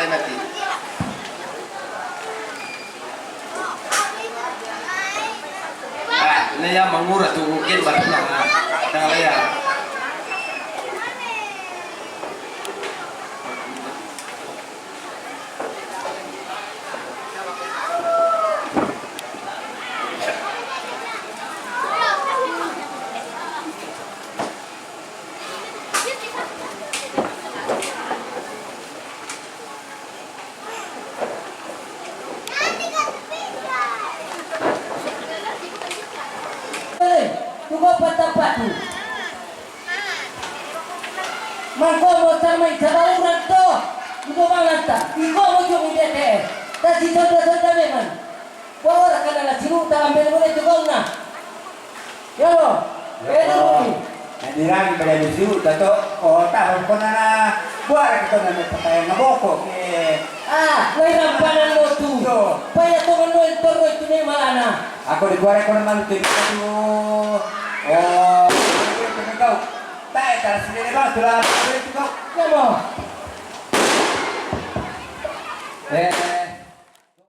kalian nanti. Ah, ini yang mengurus tuh mungkin baru lah. Jangan ya. Patapatu mangko samai sarauran to mudo malanta iko mujo mudete tadi sonda memang bawara kana la siru ta ambil boleh tukang na yo edo nandirang pada siru tato tahun kona buar kita na patay na boko may rampanan mo tu paya to mano entorno itu ne malana ako di buar ko naman tu oh, kau tak cara sendiri bang sudah itu kau. Kamu.